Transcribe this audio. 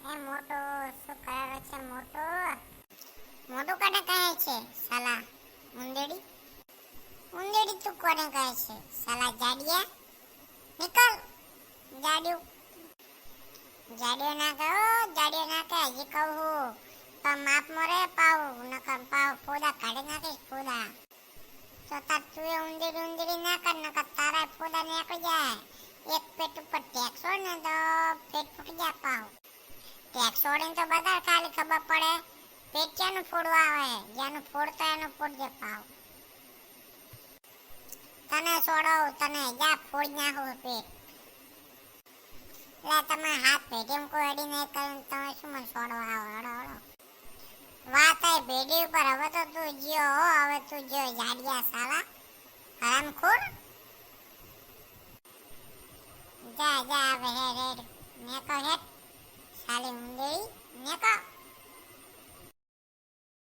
એ મોટો શું કરે છે મોટો મોટું કોને કહે છે સાલા ઉંદેડી ઉંદેડી તું કોને કહે છે સાલા જાડિયા નીકળ જાડિયું જાડિયો ના કહે હજી કહું હું તો માપ મોરે પાવ નકર પાવ ફોદા કાઢી નાખીશ ફોદા તો તાર તું એ ઉંદેડી ના કર નકર તારા ફોદા નીકળી જાય એક પેટ ઉપર ટેક્સ હોય ને તો પેટ ફૂટી જાય પાવ ટેક્સ ઓડીને તો બધા ખાલી ખબર પડે પેટ ક્યાંનું ફોડવા આવે જેનું ફોડતો એનું ફોડજે પાવ તને છોડો તને જા ફોડી નાખો પેટ લે તમે હાથ ભેડી કોઈ અડી નહીં કર્યું તમે શું મને છોડવા આવો હળો હળો વાત એ ભેડી ઉપર હવે તો તું જ્યો હો હવે તું જ્યો જાડિયા સાલા હરામખોર જા હવે હેડ નેકો હેડ સાલી ઉંદેડી નેકો